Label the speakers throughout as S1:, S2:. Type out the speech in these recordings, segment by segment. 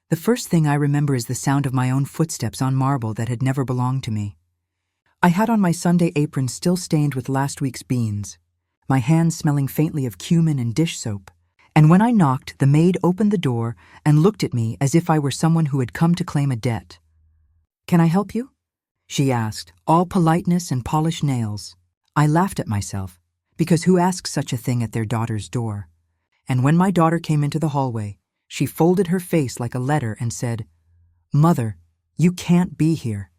S1: The first thing I remember is the sound of my own footsteps on marble that had never belonged to me. I had on my Sunday apron still stained with last week's beans, my hands smelling faintly of cumin and dish soap, and when I knocked, the maid opened the door and looked at me as if I were someone who had come to claim a debt. "Can I help you?" she asked, all politeness and polished nails. I laughed at myself, because who asks such a thing at their daughter's door? And when my daughter came into the hallway, she folded her face like a letter and said, "Mother, you can't be here.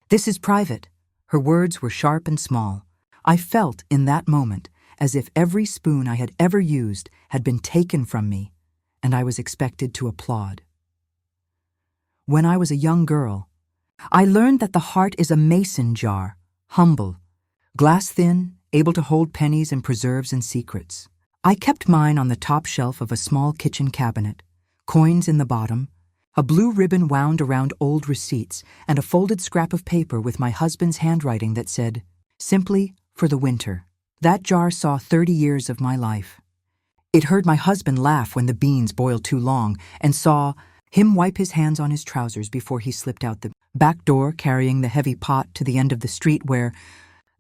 S1: This is private." Her words were sharp and small. I felt in that moment as if every spoon I had ever used had been taken from me, and I was expected to applaud. When I was a young girl, I learned that the heart is a mason jar, humble, glass-thin, able to hold pennies and preserves and secrets. I kept mine on the top shelf of a small kitchen cabinet, coins in the bottom, a blue ribbon wound around old receipts, and a folded scrap of paper with my husband's handwriting that said, "Simply for the winter." That jar saw 30 years of my life. It heard my husband laugh when the beans boiled too long, and saw him wipe his hands on his trousers before he slipped out the back door carrying the heavy pot to the end of the street where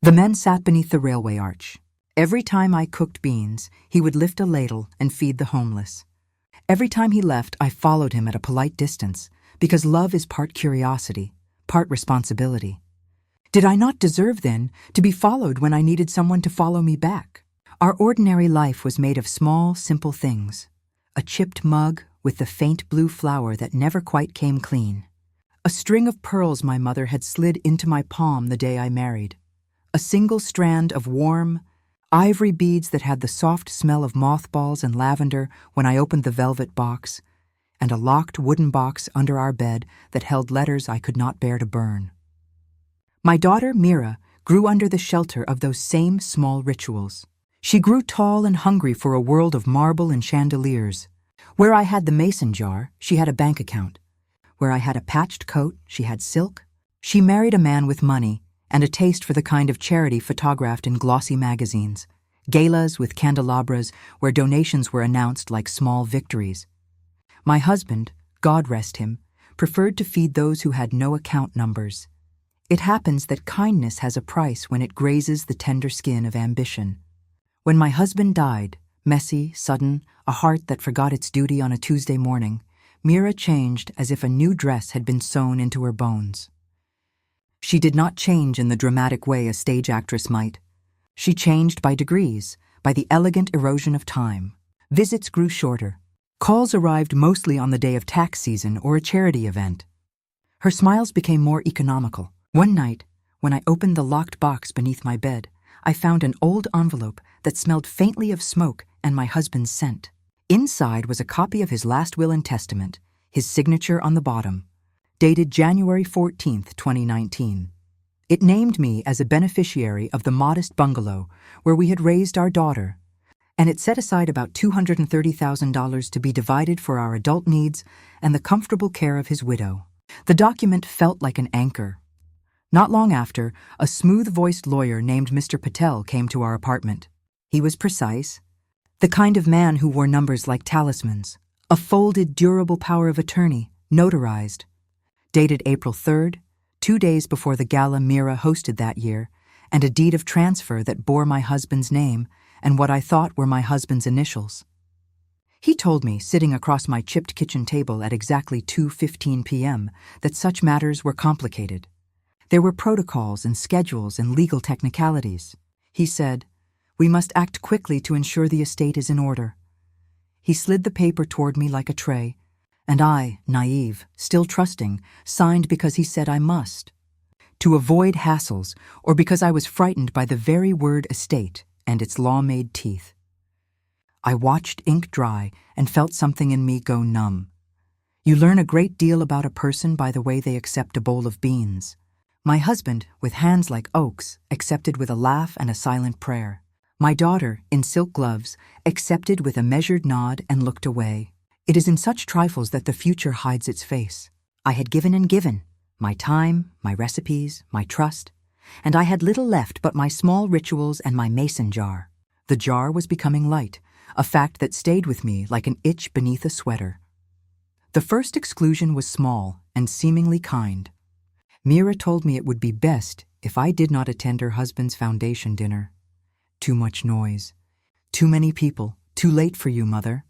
S1: the men sat beneath the railway arch. Every time I cooked beans, he would lift a ladle and feed the homeless. Every time he left, I followed him at a polite distance, because love is part curiosity, part responsibility. Did I not deserve, then, to be followed when I needed someone to follow me back? Our ordinary life was made of small, simple things. A chipped mug with the faint blue flower that never quite came clean. A string of pearls my mother had slid into my palm the day I married. A single strand of warm, ivory beads that had the soft smell of mothballs and lavender when I opened the velvet box, and a locked wooden box under our bed that held letters I could not bear to burn. My daughter, Mira, grew under the shelter of those same small rituals. She grew tall and hungry for a world of marble and chandeliers. Where I had the mason jar, she had a bank account. Where I had a patched coat, she had silk. She married a man with money and a taste for the kind of charity photographed in glossy magazines, galas with candelabras where donations were announced like small victories. My husband, God rest him, preferred to feed those who had no account numbers. It happens that kindness has a price when it grazes the tender skin of ambition. When my husband died, messy, sudden, a heart that forgot its duty on a Tuesday morning, Mira changed as if a new dress had been sewn into her bones. She did not change in the dramatic way a stage actress might. She changed by degrees, by the elegant erosion of time. Visits grew shorter. Calls arrived mostly on the day of tax season or a charity event. Her smiles became more economical. One night, when I opened the locked box beneath my bed, I found an old envelope that smelled faintly of smoke and my husband's scent. Inside was a copy of his last will and testament, his signature on the bottom, dated January 14th, 2019. It named me as a beneficiary of the modest bungalow where we had raised our daughter, and it set aside about $230,000 to be divided for our adult needs and the comfortable care of his widow. The document felt like an anchor. Not long after, a smooth-voiced lawyer named Mr. Patel came to our apartment. He was precise, the kind of man who wore numbers like talismans, a folded, durable power of attorney, notarized. Dated April 3rd, 2 days before the gala Mira hosted that year, and a deed of transfer that bore my husband's name and what I thought were my husband's initials. He told me, sitting across my chipped kitchen table at exactly 2:15 p.m., that such matters were complicated. There were protocols and schedules and legal technicalities. He said, "We must act quickly to ensure the estate is in order." He slid the paper toward me like a tray, and I, naive, still trusting, signed because he said I must. To avoid hassles, or because I was frightened by the very word estate and its law-made teeth. I watched ink dry and felt something in me go numb. You learn a great deal about a person by the way they accept a bowl of beans. My husband, with hands like oaks, accepted with a laugh and a silent prayer. My daughter, in silk gloves, accepted with a measured nod and looked away. It is in such trifles that the future hides its face. I had given and given, my time, my recipes, my trust, and I had little left but my small rituals and my mason jar. The jar was becoming light, a fact that stayed with me like an itch beneath a sweater. The first exclusion was small and seemingly kind. Mira told me it would be best if I did not attend her husband's foundation dinner. Too much noise. Too many people. Too late for you, Mother.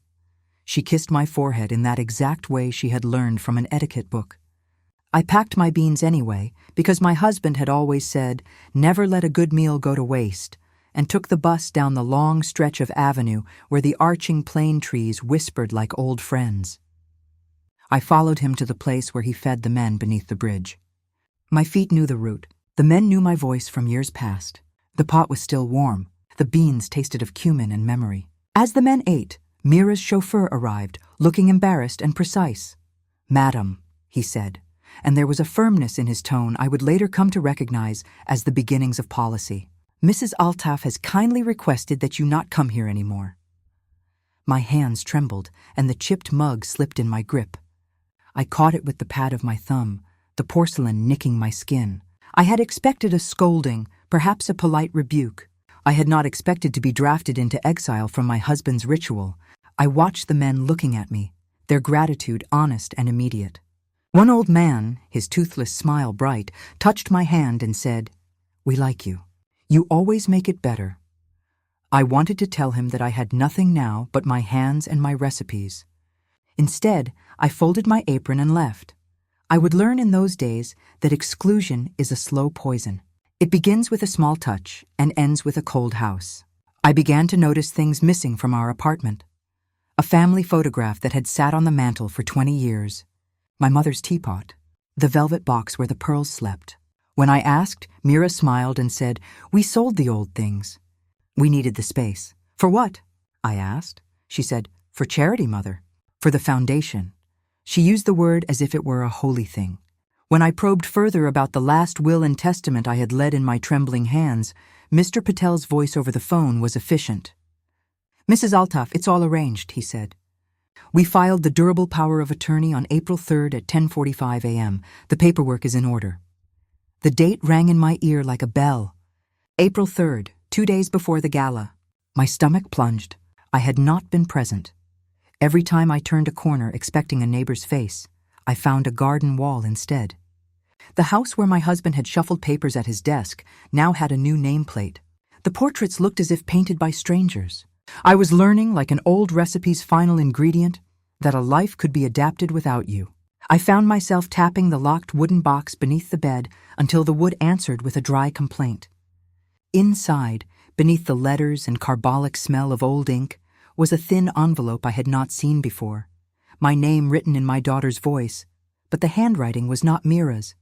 S1: She kissed my forehead in that exact way she had learned from an etiquette book. I packed my beans anyway, because my husband had always said, "Never let a good meal go to waste," and took the bus down the long stretch of avenue where the arching plane trees whispered like old friends. I followed him to the place where he fed the men beneath the bridge. My feet knew the route. The men knew my voice from years past. The pot was still warm. The beans tasted of cumin and memory. As the men ate, Mira's chauffeur arrived, looking embarrassed and precise. "Madam," he said, and there was a firmness in his tone I would later come to recognize as the beginnings of policy. "Mrs. Altaf has kindly requested that you not come here anymore." My hands trembled, and the chipped mug slipped in my grip. I caught it with the pad of my thumb, the porcelain nicking my skin. I had expected a scolding, perhaps a polite rebuke. I had not expected to be drafted into exile from my husband's ritual. I watched the men looking at me, their gratitude honest and immediate. One old man, his toothless smile bright, touched my hand and said, "We like you. You always make it better." I wanted to tell him that I had nothing now but my hands and my recipes. Instead, I folded my apron and left. I would learn in those days that exclusion is a slow poison. It begins with a small touch and ends with a cold house. I began to notice things missing from our apartment. A family photograph that had sat on the mantel for 20 years. My mother's teapot. The velvet box where the pearls slept. When I asked, Mira smiled and said, "We sold the old things. We needed the space." "For what?" I asked. She said, "For charity, Mother. For the foundation." She used the word as if it were a holy thing. When I probed further about the last will and testament I had led in my trembling hands, Mr. Patel's voice over the phone was efficient. "Mrs. Altaf, it's all arranged," he said. "We filed the durable power of attorney on April 3rd at 10:45 a.m. The paperwork is in order." The date rang in my ear like a bell. April 3rd, 2 days before the gala. My stomach plunged. I had not been present. Every time I turned a corner expecting a neighbor's face, I found a garden wall instead. The house where my husband had shuffled papers at his desk now had a new nameplate. The portraits looked as if painted by strangers. I was learning, like an old recipe's final ingredient, that a life could be adapted without you. I found myself tapping the locked wooden box beneath the bed until the wood answered with a dry complaint. Inside, beneath the letters and carbolic smell of old ink, was a thin envelope I had not seen before. My name written in my daughter's voice, but the handwriting was not Mira's.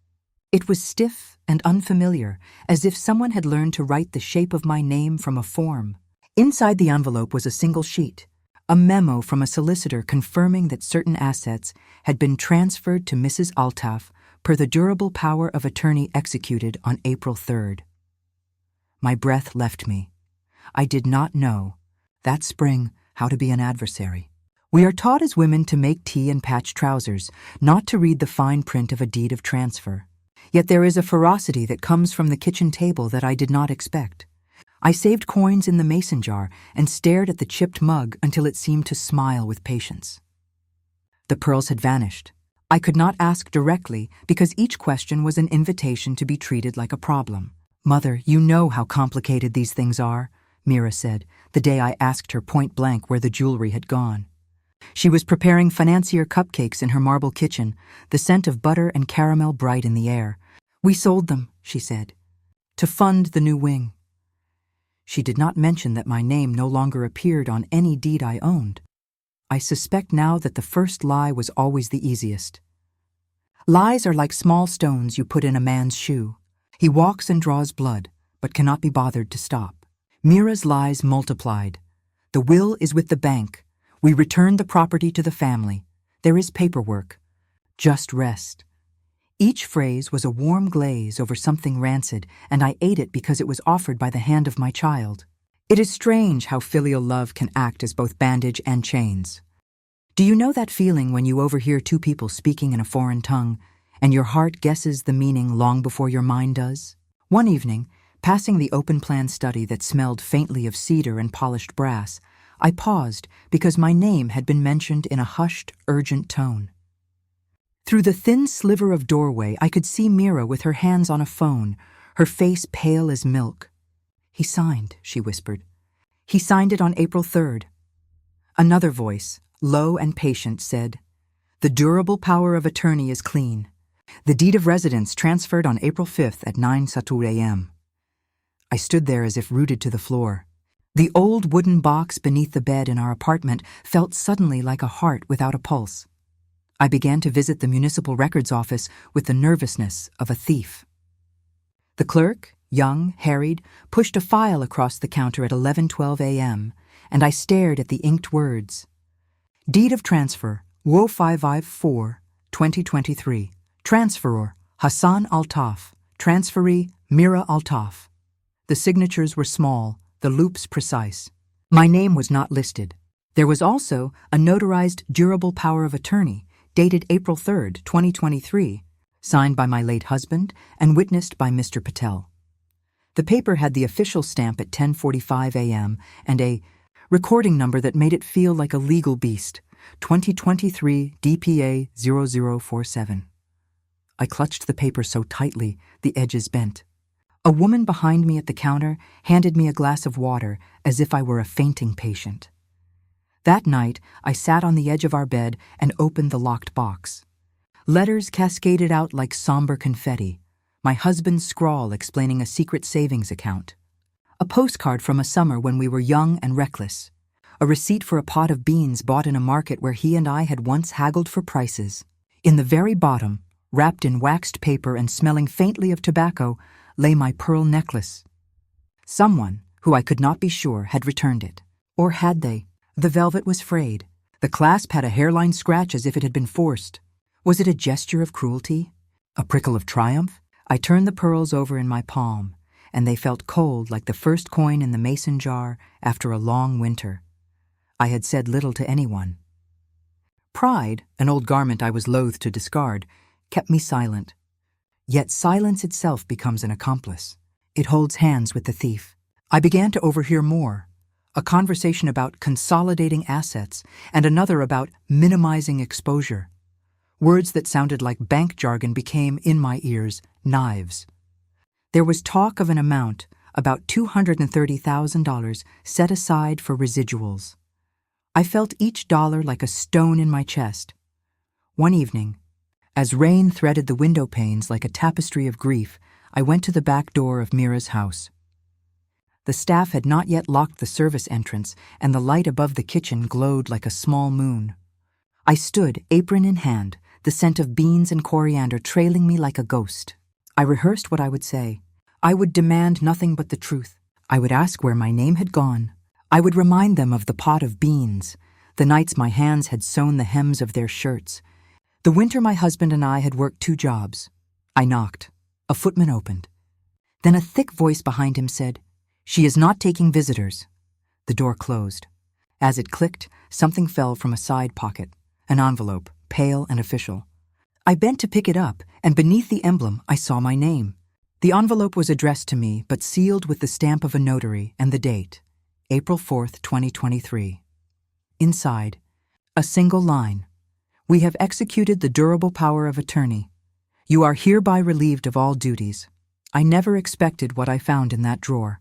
S1: It was stiff and unfamiliar, as if someone had learned to write the shape of my name from a form. Inside the envelope was a single sheet, a memo from a solicitor confirming that certain assets had been transferred to Mrs. Altaf per the durable power of attorney executed on April 3rd. My breath left me. I did not know, that spring, how to be an adversary. We are taught as women to make tea and patch trousers, not to read the fine print of a deed of transfer. Yet there is a ferocity that comes from the kitchen table that I did not expect. I saved coins in the mason jar and stared at the chipped mug until it seemed to smile with patience. The pearls had vanished. I could not ask directly because each question was an invitation to be treated like a problem. "Mother, you know how complicated these things are," Mira said, the day I asked her point blank where the jewelry had gone. She was preparing financier cupcakes in her marble kitchen, the scent of butter and caramel bright in the air. "We sold them," she said, "to fund the new wing." She did not mention that my name no longer appeared on any deed I owned. I suspect now that the first lie was always the easiest. Lies are like small stones you put in a man's shoe. He walks and draws blood, but cannot be bothered to stop. Mira's lies multiplied. "The will is with the bank. We returned the property to the family. There is paperwork. Just rest." Each phrase was a warm glaze over something rancid, and I ate it because it was offered by the hand of my child. It is strange how filial love can act as both bandage and chains. Do you know that feeling when you overhear two people speaking in a foreign tongue, and your heart guesses the meaning long before your mind does? One evening, passing the open-plan study that smelled faintly of cedar and polished brass, I paused because my name had been mentioned in a hushed, urgent tone. Through the thin sliver of doorway, I could see Mira with her hands on a phone, her face pale as milk. "He signed," she whispered. "He signed it on April 3rd. Another voice, low and patient, said, "The durable power of attorney is clean. The deed of residence transferred on April 5th at 9:00 a.m. I stood there as if rooted to the floor. The old wooden box beneath the bed in our apartment felt suddenly like a heart without a pulse. I began to visit the municipal records office with the nervousness of a thief. The clerk, young, harried, pushed a file across the counter at 11:12 a.m., and I stared at the inked words. Deed of transfer, WO 554, 2023. Transferor, Hassan Altaf. Transferee, Mira Altaf. The signatures were small, the loops precise. My name was not listed. There was also a notarized durable power of attorney, dated April 3rd, 2023, signed by my late husband and witnessed by Mr. Patel. The paper had the official stamp at 10:45 a.m. and a recording number that made it feel like a legal beast, 2023 DPA 0047. I clutched the paper so tightly, the edges bent. A woman behind me at the counter handed me a glass of water as if I were a fainting patient. That night, I sat on the edge of our bed and opened the locked box. Letters cascaded out like somber confetti, my husband's scrawl explaining a secret savings account, a postcard from a summer when we were young and reckless, a receipt for a pot of beans bought in a market where he and I had once haggled for prices. In the very bottom, wrapped in waxed paper and smelling faintly of tobacco, lay my pearl necklace. Someone, who I could not be sure, had returned it. Or had they? The velvet was frayed. The clasp had a hairline scratch as if it had been forced. Was it a gesture of cruelty? A prickle of triumph? I turned the pearls over in my palm, and they felt cold like the first coin in the mason jar after a long winter. I had said little to anyone. Pride, an old garment I was loath to discard, kept me silent. Yet silence itself becomes an accomplice. It holds hands with the thief. I began to overhear more. A conversation about consolidating assets and another about minimizing exposure. Words that sounded like bank jargon became, in my ears, knives. There was talk of an amount, about $230,000, set aside for residuals. I felt each dollar like a stone in my chest. One evening, as rain threaded the window panes like a tapestry of grief, I went to the back door of Mira's house. The staff had not yet locked the service entrance, and the light above the kitchen glowed like a small moon. I stood, apron in hand, the scent of beans and coriander trailing me like a ghost. I rehearsed what I would say. I would demand nothing but the truth. I would ask where my name had gone. I would remind them of the pot of beans, the nights my hands had sewn the hems of their shirts, the winter my husband and I had worked 2 jobs. I knocked. A footman opened. Then a thick voice behind him said, "She is not taking visitors." The door closed. As it clicked, something fell from a side pocket, an envelope, pale and official. I bent to pick it up, and beneath the emblem I saw my name. The envelope was addressed to me, but sealed with the stamp of a notary and the date, April 4th, 2023. Inside, a single line. "We have executed the durable power of attorney. You are hereby relieved of all duties." I never expected what I found in that drawer.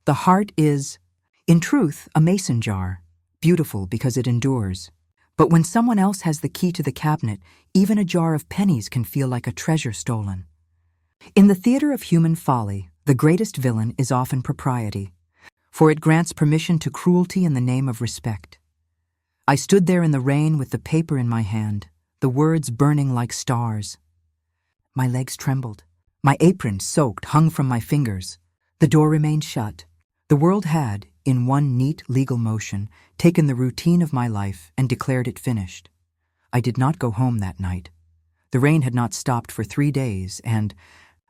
S1: The heart is, in truth, a mason jar, beautiful because it endures. But when someone else has the key to the cabinet, even a jar of pennies can feel like a treasure stolen. In the theater of human folly, the greatest villain is often propriety, for it grants permission to cruelty in the name of respect. I stood there in the rain with the paper in my hand, the words burning like stars. My legs trembled. My apron, soaked, hung from my fingers. The door remained shut. The world had, in one neat legal motion, taken the routine of my life and declared it finished. I did not go home that night. The rain had not stopped for 3 days, and,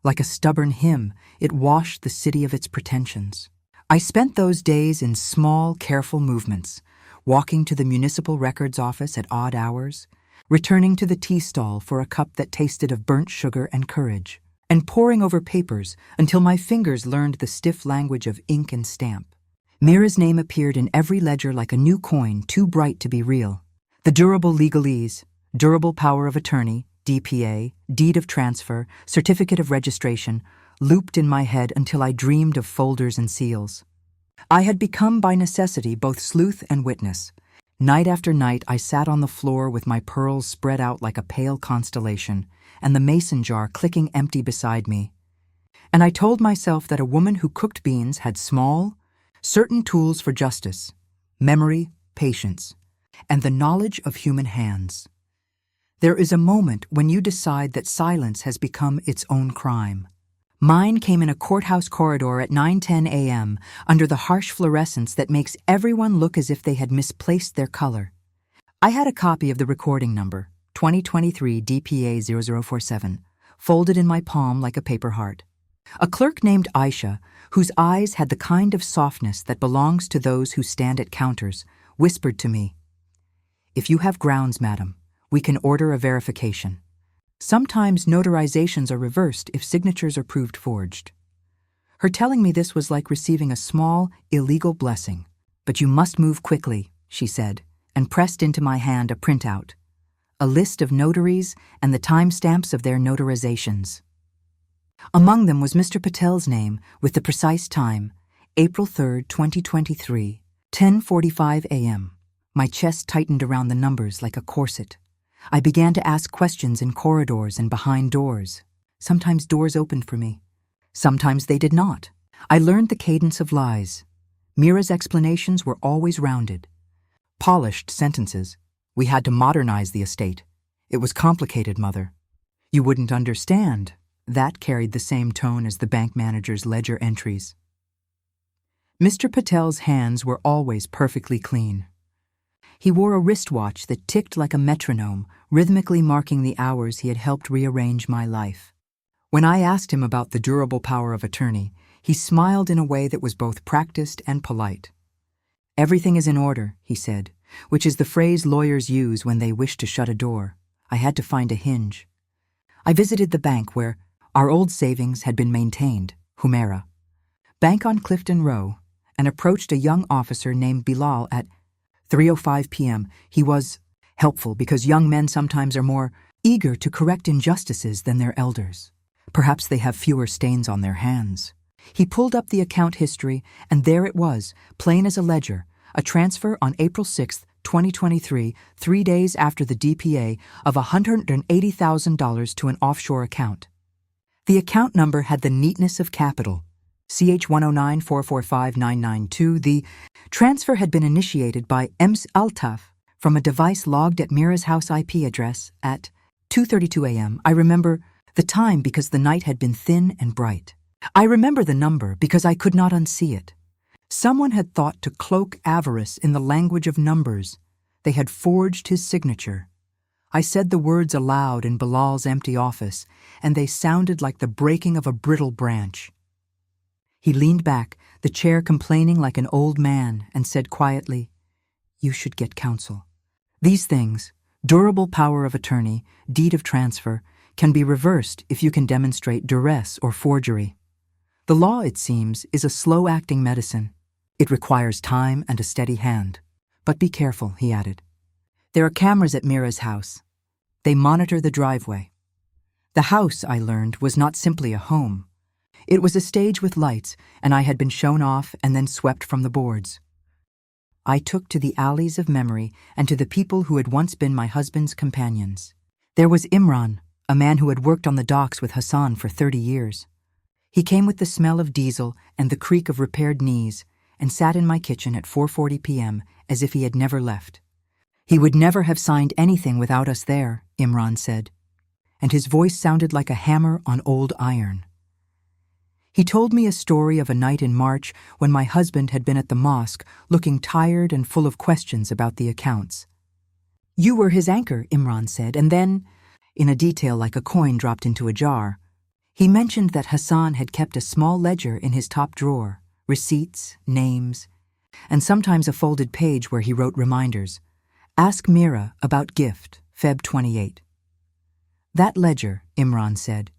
S1: like a stubborn hymn, it washed the city of its pretensions. I spent those days in small, careful movements, walking to the municipal records office at odd hours, returning to the tea stall for a cup that tasted of burnt sugar and courage, and poring over papers until my fingers learned the stiff language of ink and stamp. Mira's name appeared in every ledger like a new coin too bright to be real. The durable legalese, durable power of attorney, DPA, deed of transfer, certificate of registration, looped in my head until I dreamed of folders and seals. I had become by necessity both sleuth and witness. Night after night I sat on the floor with my pearls spread out like a pale constellation, and the mason jar clicking empty beside me. And I told myself that a woman who cooked beans had small, certain tools for justice: memory, patience, and the knowledge of human hands. There is a moment when you decide that silence has become its own crime. Mine came in a courthouse corridor at 9:10 a.m. under the harsh fluorescence that makes everyone look as if they had misplaced their color. I had a copy of the recording number, 2023 DPA 0047, folded in my palm like a paper heart. A clerk named Aisha, whose eyes had the kind of softness that belongs to those who stand at counters, whispered to me, "If you have grounds, madam, we can order a verification. Sometimes notarizations are reversed if signatures are proved forged." Her telling me this was like receiving a small, illegal blessing. "But you must move quickly," she said, and pressed into my hand a printout, a list of notaries and the timestamps of their notarizations. Among them was Mr. Patel's name with the precise time, April 3rd, 2023, 10:45 a.m. My chest tightened around the numbers like a corset. I began to ask questions in corridors and behind doors. Sometimes doors opened for me. Sometimes they did not. I learned the cadence of lies. Mira's explanations were always rounded. Polished sentences. "We had to modernize the estate. It was complicated, Mother." "You wouldn't understand." That carried the same tone as the bank manager's ledger entries. Mr. Patel's hands were always perfectly clean. He wore a wristwatch that ticked like a metronome, rhythmically marking the hours he had helped rearrange my life. When I asked him about the durable power of attorney, he smiled in a way that was both practiced and polite. "Everything is in order," he said, which is the phrase lawyers use when they wish to shut a door. I had to find a hinge. I visited the bank where our old savings had been maintained, Humaira, Bank on Clifton Row, and approached a young officer named Bilal at 3:05 p.m. He was helpful because young men sometimes are more eager to correct injustices than their elders. Perhaps they have fewer stains on their hands. He pulled up the account history, and there it was, plain as a ledger, a transfer on April 6, 2023, 3 days after the DPA, of $180,000 to an offshore account. The account number had the neatness of capital, CH109445992. The transfer had been initiated by Ems Altaf from a device logged at Mira's house IP address at 2:32 a.m. I remember the time because the night had been thin and bright. I remember the number because I could not unsee it. Someone had thought to cloak avarice in the language of numbers. They had forged his signature. I said the words aloud in Bilal's empty office, and they sounded like the breaking of a brittle branch. He leaned back, the chair complaining like an old man, and said quietly, "You should get counsel. These things, durable power of attorney, deed of transfer, can be reversed if you can demonstrate duress or forgery. The law, it seems, is a slow-acting medicine. It requires time and a steady hand. But be careful," he added. "There are cameras at Mira's house. They monitor the driveway." The house, I learned, was not simply a home. It was a stage with lights, and I had been shown off and then swept from the boards. I took to the alleys of memory and to the people who had once been my husband's companions. There was Imran, a man who had worked on the docks with Hassan for 30 years. He came with the smell of diesel and the creak of repaired knees and sat in my kitchen at 4:40 p.m. as if he had never left. "He would never have signed anything without us there," Imran said, and his voice sounded like a hammer on old iron. He told me a story of a night in March when my husband had been at the mosque looking tired and full of questions about the accounts. "You were his anchor," Imran said, and then, in a detail like a coin dropped into a jar, he mentioned that Hassan had kept a small ledger in his top drawer, receipts, names, and sometimes a folded page where he wrote reminders. "Ask Mira about gift, Feb 28. That ledger, Imran said,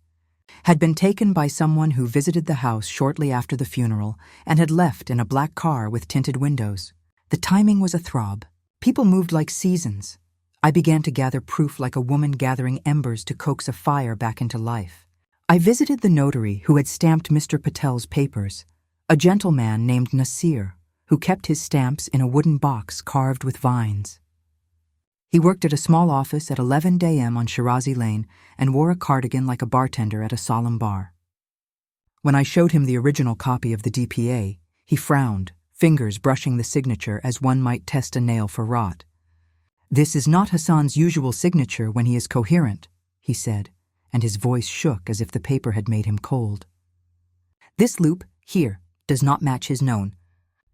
S1: had been taken by someone who visited the house shortly after the funeral and had left in a black car with tinted windows. The timing was a throb. People moved like seasons. I began to gather proof like a woman gathering embers to coax a fire back into life. I visited the notary who had stamped Mr. Patel's papers, a gentleman named Nasir, who kept his stamps in a wooden box carved with vines. He worked at a small office at 11 a.m. on Shirazi Lane and wore a cardigan like a bartender at a solemn bar. When I showed him the original copy of the DPA, he frowned, fingers brushing the signature as one might test a nail for rot. "This is not Hassan's usual signature when he is coherent," he said, and his voice shook as if the paper had made him cold. "This loop, here, does not match his known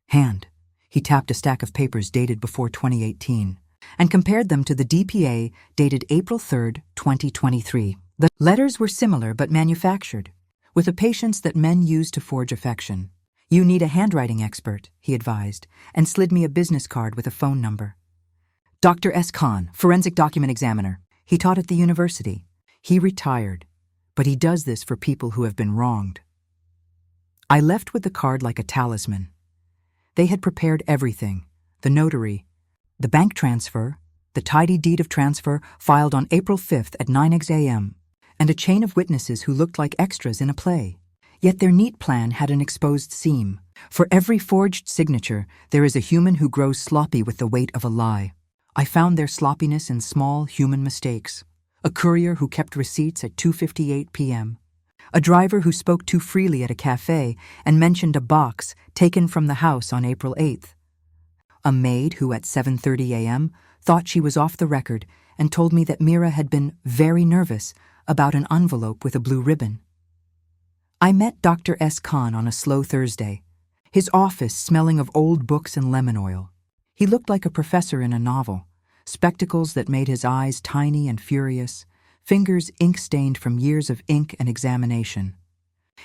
S1: hand." He tapped a stack of papers dated before 2018 and compared them to the DPA dated April 3, 2023. The letters were similar but manufactured, with a patience that men use to forge affection. "You need a handwriting expert," he advised, and slid me a business card with a phone number. "Dr. S. Khan, forensic document examiner. He taught at the university. He retired, but he does this for people who have been wronged." I left with the card like a talisman. They had prepared everything: the notary, the bank transfer, the tidy deed of transfer filed on April 5th at 9 a.m., and a chain of witnesses who looked like extras in a play. Yet their neat plan had an exposed seam. For every forged signature, there is a human who grows sloppy with the weight of a lie. I found their sloppiness in small human mistakes. A courier who kept receipts at 2:58 p.m., a driver who spoke too freely at a cafe and mentioned a box taken from the house on April 8th, a maid who at 7:30 a.m. thought she was off the record and told me that Mira had been very nervous about an envelope with a blue ribbon. I met Dr. S. Khan on a slow Thursday, his office smelling of old books and lemon oil. He looked like a professor in a novel, spectacles that made his eyes tiny and furious, fingers ink-stained from years of ink and examination.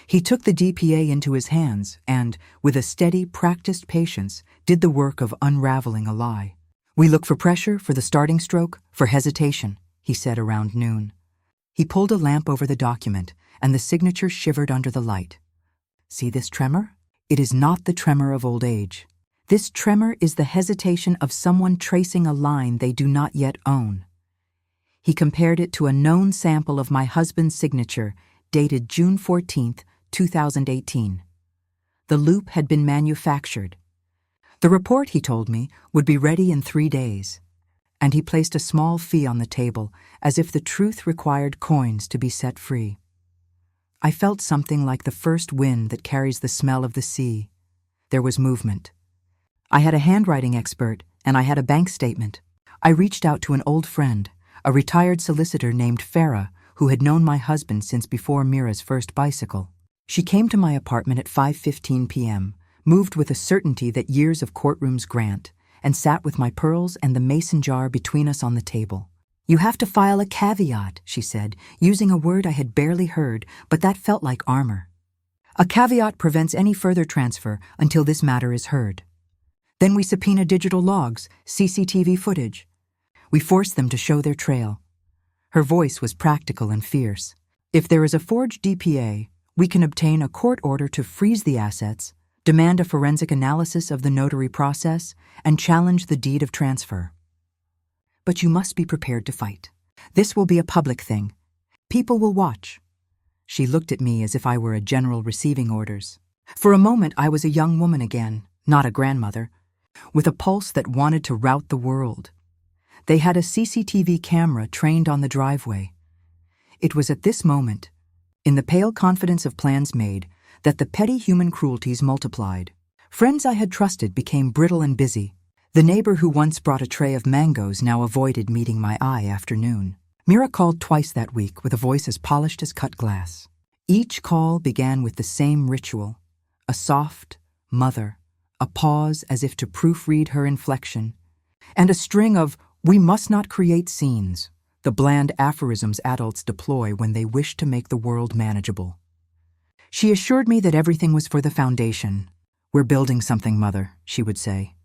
S1: He took the DPA into his hands and, with a steady, practiced patience, did the work of unraveling a lie. "We look for pressure, for the starting stroke, for hesitation," he said around noon. He pulled a lamp over the document, and the signature shivered under the light. "See this tremor? It is not the tremor of old age. This tremor is the hesitation of someone tracing a line they do not yet own." He compared it to a known sample of my husband's signature, dated June 14, 2018. The loop had been manufactured. The report, he told me, would be ready in 3 days, and he placed a small fee on the table, as if the truth required coins to be set free. I felt something like the first wind that carries the smell of the sea. There was movement. I had a handwriting expert, and I had a bank statement. I reached out to an old friend, a retired solicitor named Farah, who had known my husband since before Mira's first bicycle. She came to my apartment at 5:15 p.m., moved with a certainty that years of courtrooms grant, and sat with my pearls and the mason jar between us on the table. "You have to file a caveat," she said, using a word I had barely heard, but that felt like armor. "A caveat prevents any further transfer until this matter is heard. Then we subpoena digital logs, CCTV footage. We force them to show their trail." Her voice was practical and fierce. "If there is a forged DPA, we can obtain a court order to freeze the assets, demand a forensic analysis of the notary process, and challenge the deed of transfer. But you must be prepared to fight. This will be a public thing. People will watch." She looked at me as if I were a general receiving orders. For a moment I was a young woman again, not a grandmother, with a pulse that wanted to rout the world. They had a CCTV camera trained on the driveway. It was at this moment, in the pale confidence of plans made, that the petty human cruelties multiplied. Friends I had trusted became brittle and busy. The neighbor who once brought a tray of mangoes now avoided meeting my eye after noon. Mira called twice that week with a voice as polished as cut glass. Each call began with the same ritual: a soft mother, a pause as if to proofread her inflection, and a string of "we must not create scenes," the bland aphorisms adults deploy when they wish to make the world manageable. She assured me that everything was for the foundation. "We're building something, Mother," she would say.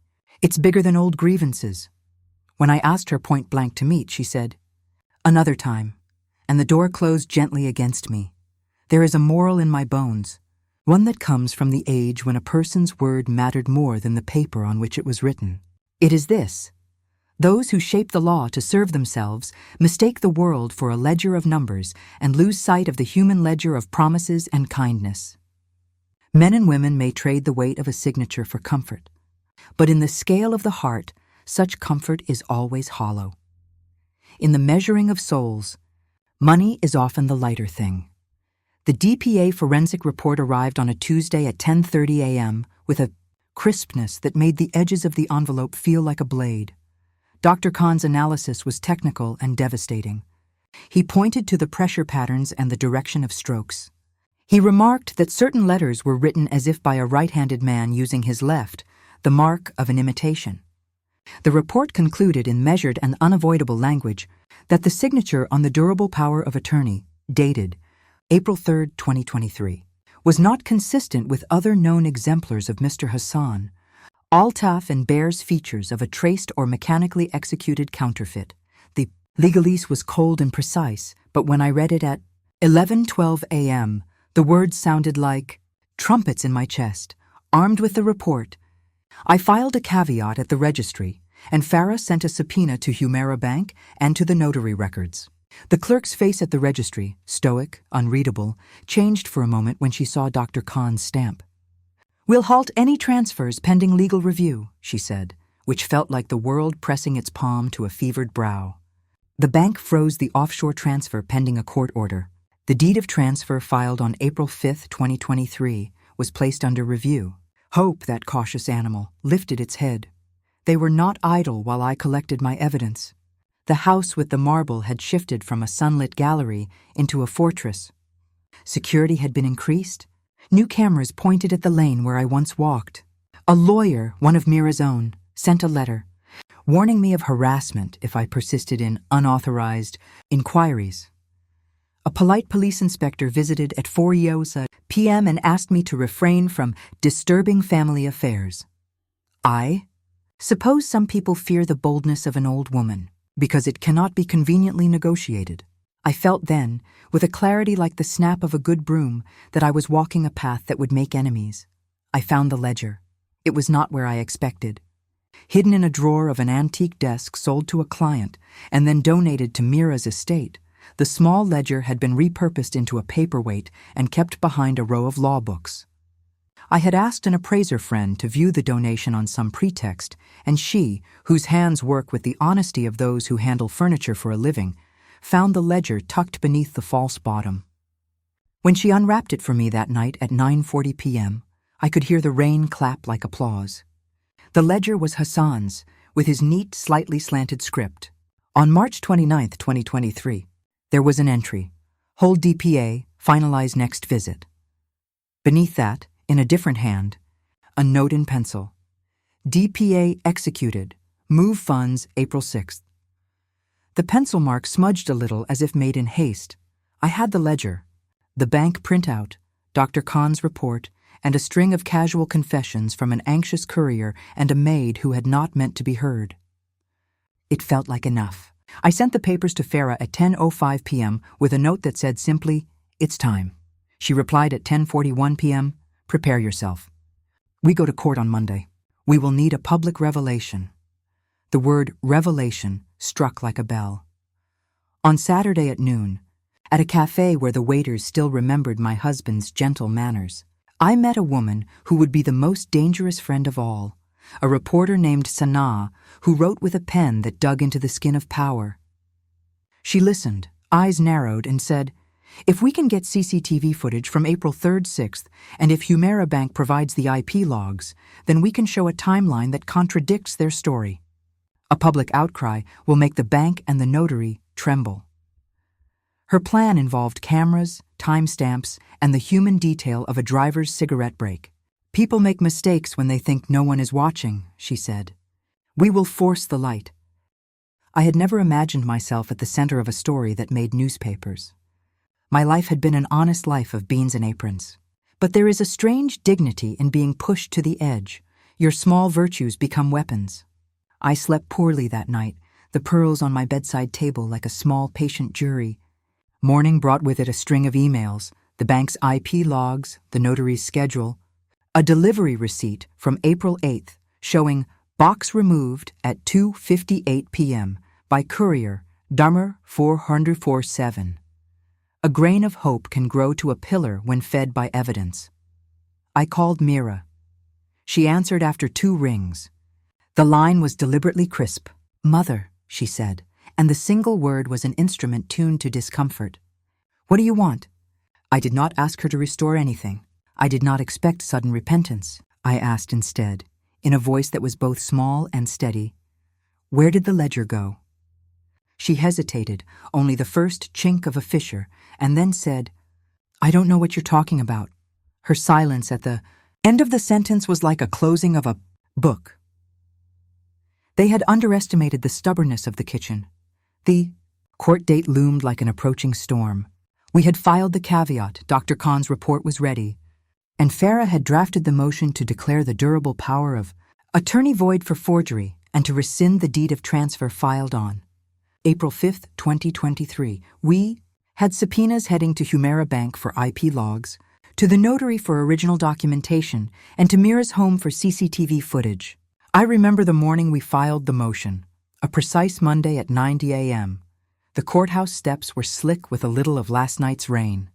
S1: "It's bigger than old grievances." When I asked her point blank to meet, she said, "Another time," and the door closed gently against me. There is a moral in my bones, one that comes from the age when a person's word mattered more than the paper on which it was written. It is this: Those who shape the law to serve themselves mistake the world for a ledger of numbers and lose sight of the human ledger of promises and kindness. Men and women may trade the weight of a signature for comfort, but in the scale of the heart, such comfort is always hollow. In the measuring of souls, money is often the lighter thing. The DPA forensic report arrived on a Tuesday at 10:30 a.m. with a crispness that made the edges of the envelope feel like a blade. Dr. Khan's analysis was technical and devastating. He pointed to the pressure patterns and the direction of strokes. He remarked that certain letters were written as if by a right-handed man using his left, the mark of an imitation. The report concluded in measured and unavoidable language that the signature on the durable power of attorney, dated April 3, 2023, was not consistent with other known exemplars of Mr. Hassan. Altaf and bears features of a traced or mechanically executed counterfeit. The legalese was cold and precise, but when I read it at 11:12 a.m., the words sounded like trumpets in my chest. Armed with the report, I filed a caveat at the registry, and Farah sent a subpoena to Humera Bank and to the notary records. The clerk's face at the registry, stoic, unreadable, changed for a moment when she saw Dr. Khan's stamp. "We'll halt any transfers pending legal review," she said, which felt like the world pressing its palm to a fevered brow. The bank froze the offshore transfer pending a court order. The deed of transfer filed on April 5, 2023, was placed under review. Hope, that cautious animal, lifted its head. They were not idle while I collected my evidence. The house with the marble had shifted from a sunlit gallery into a fortress. Security had been increased. New cameras pointed at the lane where I once walked. A lawyer, one of Mira's own, sent a letter, warning me of harassment if I persisted in unauthorized inquiries. A polite police inspector visited at 4:00 p.m. and asked me to refrain from disturbing family affairs. Suppose some people fear the boldness of an old woman, because it cannot be conveniently negotiated. I felt then, with a clarity like the snap of a good broom, that I was walking a path that would make enemies. I found the ledger. It was not where I expected. Hidden in a drawer of an antique desk sold to a client and then donated to Mira's estate, the small ledger had been repurposed into a paperweight and kept behind a row of law books. I had asked an appraiser friend to view the donation on some pretext, and she, whose hands work with the honesty of those who handle furniture for a living, found the ledger tucked beneath the false bottom. When she unwrapped it for me that night at 9:40 p.m., I could hear the rain clap like applause. The ledger was Hassan's, with his neat, slightly slanted script. On March 29, 2023, there was an entry, "Hold DPA, finalize next visit." Beneath that, in a different hand, a note in pencil. DPA executed. Move funds April 6th. The pencil mark smudged a little as if made in haste. I had the ledger, the bank printout, Dr. Khan's report, and a string of casual confessions from an anxious courier and a maid who had not meant to be heard. It felt like enough. I sent the papers to Farah at 10:05 p.m. with a note that said simply, "It's time." She replied at 10:41 p.m., "Prepare yourself. We go to court on Monday. We will need a public revelation." The word revelation struck like a bell. On Saturday at noon, at a cafe where the waiters still remembered my husband's gentle manners, I met a woman who would be the most dangerous friend of all, a reporter named Sanaa who wrote with a pen that dug into the skin of power. She listened, eyes narrowed, and said, "If we can get CCTV footage from April 3rd, 6th, and if Humera Bank provides the IP logs, then we can show a timeline that contradicts their story. A public outcry will make the bank and the notary tremble." Her plan involved cameras, timestamps, and the human detail of a driver's cigarette break. "People make mistakes when they think no one is watching," she said. "We will force the light." I had never imagined myself at the center of a story that made newspapers. My life had been an honest life of beans and aprons. But there is a strange dignity in being pushed to the edge. Your small virtues become weapons. I slept poorly that night, the pearls on my bedside table like a small patient jury. Morning brought with it a string of emails, the bank's IP logs, the notary's schedule, a delivery receipt from April 8th showing Box removed at 2:58 p.m. by courier, Dummer 447. A grain of hope can grow to a pillar when fed by evidence. I called Mira. She answered after 2 rings. The line was deliberately crisp. "Mother," she said, and the single word was an instrument tuned to discomfort. "What do you want?" I did not ask her to restore anything. I did not expect sudden repentance. I asked instead, in a voice that was both small and steady, "Where did the ledger go?" She hesitated, only the first chink of a fissure, and then said, "I don't know what you're talking about." Her silence at the end of the sentence was like a closing of a book. They had underestimated the stubbornness of the kitchen. The court date loomed like an approaching storm. We had filed the caveat, Dr. Khan's report was ready, and Farah had drafted the motion to declare the durable power of attorney void for forgery and to rescind the deed of transfer filed on April 5, 2023. We had subpoenas heading to Humera Bank for IP logs, to the notary for original documentation, and to Mira's home for CCTV footage. I remember the morning we filed the motion, a precise Monday at 9 a.m. The courthouse steps were slick with a little of last night's rain.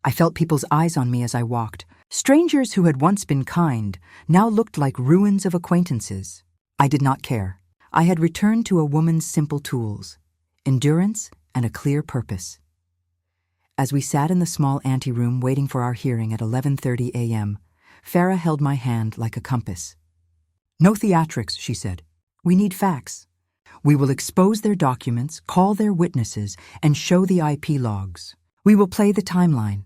S1: I felt people's eyes on me as I walked. Strangers who had once been kind now looked like ruins of acquaintances. I did not care. I had returned to a woman's simple tools, endurance and a clear purpose. As we sat in the small anteroom waiting for our hearing at 11:30 a.m., Farah held my hand like a compass. "No theatrics," she said. "We need facts. We will expose their documents, call their witnesses, and show the IP logs. We will play the timeline."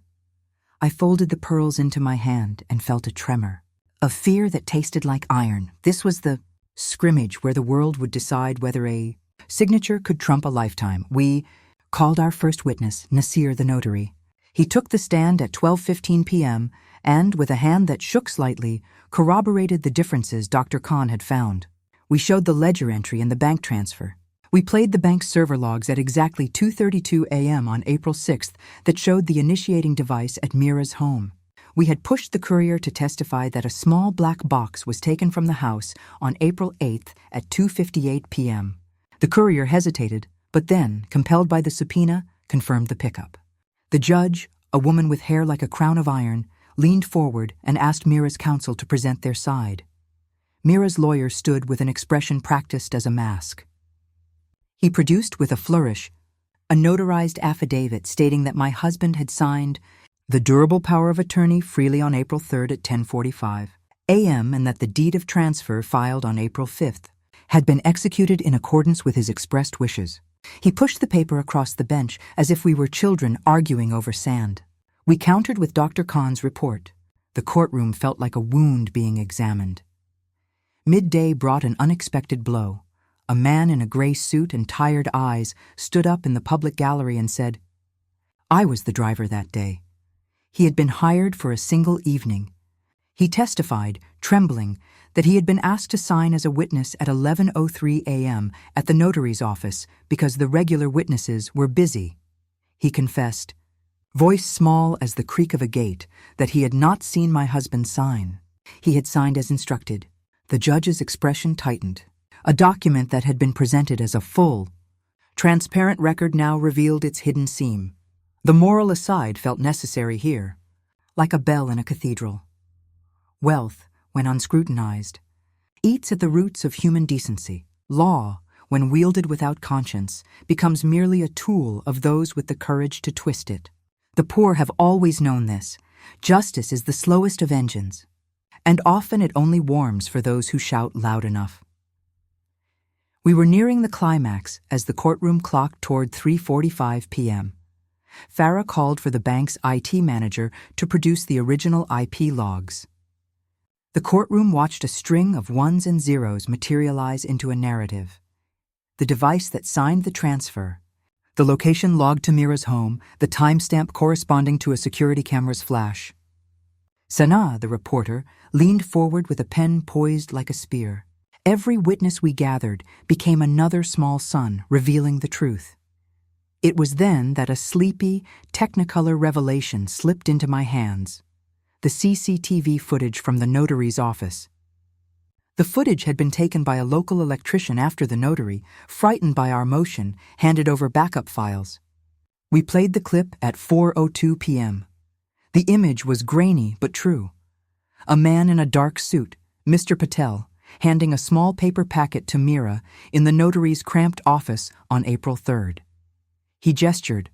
S1: I folded the pearls into my hand and felt a tremor, of fear that tasted like iron. This was the scrimmage where the world would decide whether a signature could trump a lifetime. We called our first witness, Nasir the notary. He took the stand at 12:15 p.m. and, with a hand that shook slightly, corroborated the differences Dr. Khan had found. We showed the ledger entry and the bank transfer. We played the bank's server logs at exactly 2:32 a.m. on April 6th that showed the initiating device at Mira's home. We had pushed the courier to testify that a small black box was taken from the house on April 8th at 2:58 p.m. The courier hesitated, but then, compelled by the subpoena, confirmed the pickup. The judge, a woman with hair like a crown of iron, leaned forward and asked Mira's counsel to present their side. Mira's lawyer stood with an expression practiced as a mask. He produced with a flourish a notarized affidavit stating that my husband had signed the durable power of attorney freely on April 3rd at 10:45 a.m. and that the deed of transfer filed on April 5th had been executed in accordance with his expressed wishes. He pushed the paper across the bench as if we were children arguing over sand. We countered with Dr. Khan's report. The courtroom felt like a wound being examined. Midday brought an unexpected blow. A man in a gray suit and tired eyes stood up in the public gallery and said, "I was the driver that day." He had been hired for a single evening. He testified, trembling, that he had been asked to sign as a witness at 11:03 a.m. at the notary's office because the regular witnesses were busy. He confessed, voice small as the creak of a gate, that he had not seen my husband sign. He had signed as instructed. The judge's expression tightened. A document that had been presented as a full, transparent record now revealed its hidden seam. The moral aside felt necessary here, like a bell in a cathedral. Wealth, when unscrutinized, eats at the roots of human decency. Law, when wielded without conscience, becomes merely a tool of those with the courage to twist it. The poor have always known this. Justice is the slowest of engines, and often it only warms for those who shout loud enough. We were nearing the climax as the courtroom clocked toward 3:45 p.m. Farah called for the bank's IT manager to produce the original IP logs. The courtroom watched a string of ones and zeros materialize into a narrative. The device that signed the transfer, the location logged to Mira's home, the timestamp corresponding to a security camera's flash. Sanaa, the reporter, leaned forward with a pen poised like a spear. Every witness we gathered became another small sun, revealing the truth. It was then that a sleepy, technicolor revelation slipped into my hands. The CCTV footage from the notary's office. The footage had been taken by a local electrician after the notary, frightened by our motion, handed over backup files. We played the clip at 4:02 p.m. The image was grainy but true. A man in a dark suit, Mr. Patel, handing a small paper packet to Mira in the notary's cramped office on April 3rd. He gestured.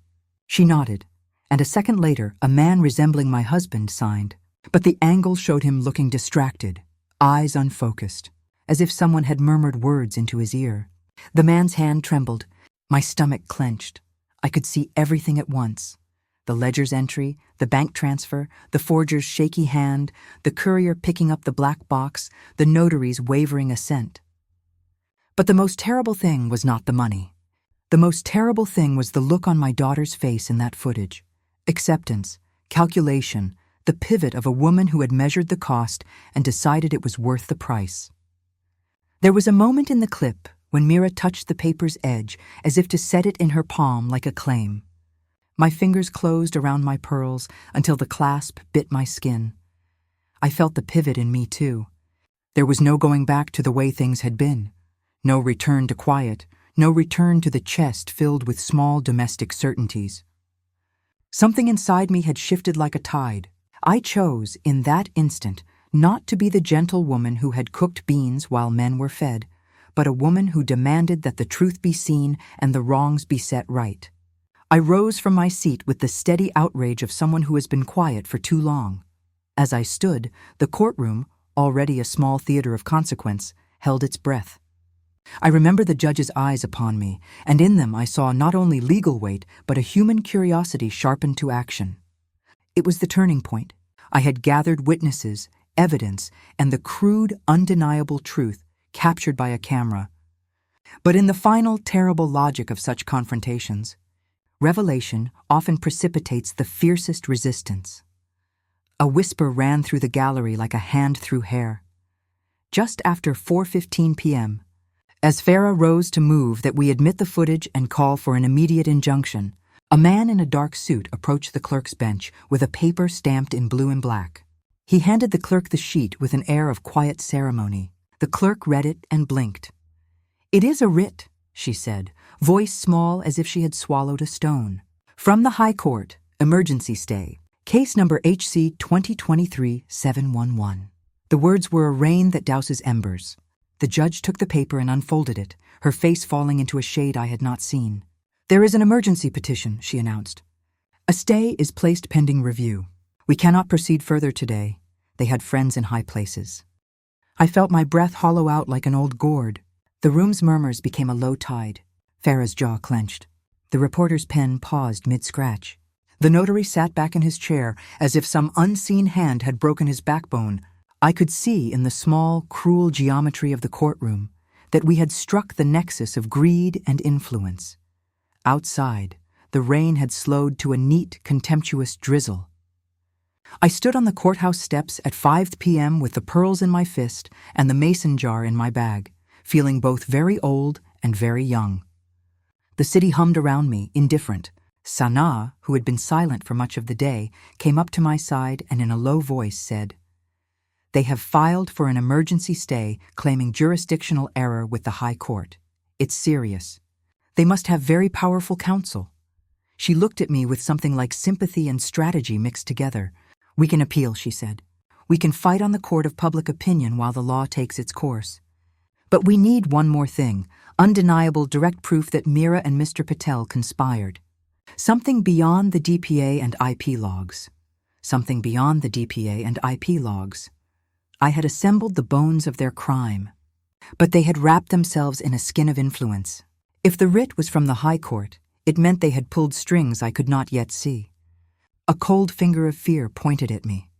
S1: She nodded, and a second later a man resembling my husband signed. But the angle showed him looking distracted, eyes unfocused, as if someone had murmured words into his ear. The man's hand trembled. My stomach clenched. I could see everything at once. The ledger's entry, the bank transfer, the forger's shaky hand, the courier picking up the black box, the notary's wavering assent. But the most terrible thing was not the money. The most terrible thing was the look on my daughter's face in that footage. Acceptance, calculation, the pivot of a woman who had measured the cost and decided it was worth the price. There was a moment in the clip when Mira touched the paper's edge as if to set it in her palm like a claim. My fingers closed around my pearls until the clasp bit my skin. I felt the pivot in me too. There was no going back to the way things had been. No return to quiet, no return to the chest filled with small domestic certainties. Something inside me had shifted like a tide. I chose, in that instant, not to be the gentle woman who had cooked beans while men were fed, but a woman who demanded that the truth be seen and the wrongs be set right. I rose from my seat with the steady outrage of someone who has been quiet for too long. As I stood, the courtroom, already a small theater of consequence, held its breath. I remember the judge's eyes upon me, and in them I saw not only legal weight, but a human curiosity sharpened to action. It was the turning point. I had gathered witnesses, evidence, and the crude, undeniable truth captured by a camera. But in the final, terrible logic of such confrontations, revelation often precipitates the fiercest resistance. A whisper ran through the gallery like a hand through hair. Just after 4:15 p.m., as Farah rose to move that we admit the footage and call for an immediate injunction, a man in a dark suit approached the clerk's bench with a paper stamped in blue and black. He handed the clerk the sheet with an air of quiet ceremony. The clerk read it and blinked. "It is a writ," she said, voice small as if she had swallowed a stone. "From the High Court, emergency stay. Case number HC 2023-711. The words were a rain that douses embers. The judge took the paper and unfolded it, her face falling into a shade I had not seen. "There is an emergency petition," she announced. "A stay is placed pending review. We cannot proceed further today." They had friends in high places. I felt my breath hollow out like an old gourd. The room's murmurs became a low tide. Farah's jaw clenched. The reporter's pen paused mid-scratch. The notary sat back in his chair as if some unseen hand had broken his backbone. I could see in the small, cruel geometry of the courtroom that we had struck the nexus of greed and influence. Outside, the rain had slowed to a neat, contemptuous drizzle. I stood on the courthouse steps at 5 p.m. with the pearls in my fist and the mason jar in my bag, feeling both very old and very young. The city hummed around me, indifferent. Sanaa, who had been silent for much of the day, came up to my side and in a low voice said, "They have filed for an emergency stay claiming jurisdictional error with the High Court. It's serious. They must have very powerful counsel." She looked at me with something like sympathy and strategy mixed together. "We can appeal," she said. "We can fight on the court of public opinion while the law takes its course. But we need one more thing, undeniable direct proof that Mira and Mr. Patel conspired. Something beyond the DPA and IP logs. Something beyond the DPA and IP logs. I had assembled the bones of their crime, but they had wrapped themselves in a skin of influence. If the writ was from the High Court, it meant they had pulled strings I could not yet see. A cold finger of fear pointed at me.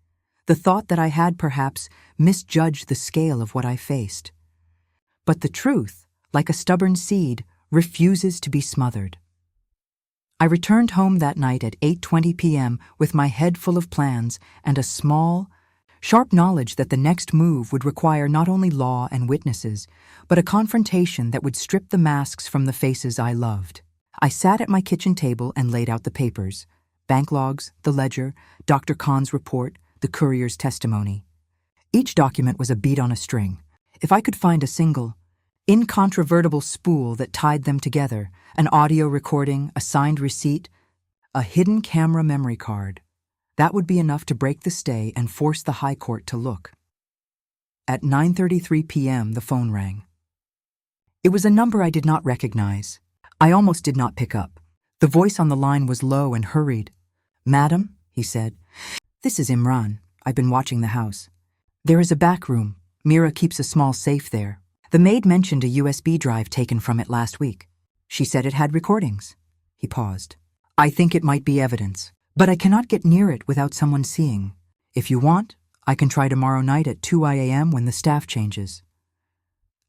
S1: The thought that I had perhaps misjudged the scale of what I faced. But the truth, like a stubborn seed, refuses to be smothered. I returned home that night at 8:20 p.m. with my head full of plans and a small, sharp knowledge that the next move would require not only law and witnesses, but a confrontation that would strip the masks from the faces I loved. I sat at my kitchen table and laid out the papers: bank logs, the ledger, Dr. Khan's report, the courier's testimony. Each document was a bead on a string. If I could find a single, incontrovertible spool that tied them together, an audio recording, a signed receipt, a hidden camera memory card, that would be enough to break the stay and force the High Court to look. At 9:33 p.m., the phone rang. It was a number I did not recognize. I almost did not pick up. The voice on the line was low and hurried. "Madam," he said, "this is Imran. I've been watching the house. There is a back room. Mira keeps a small safe there. The maid mentioned a USB drive taken from it last week. She said it had recordings." He paused. "I think it might be evidence, but I cannot get near it without someone seeing. If you want, I can try tomorrow night at 2 a.m. when the staff changes."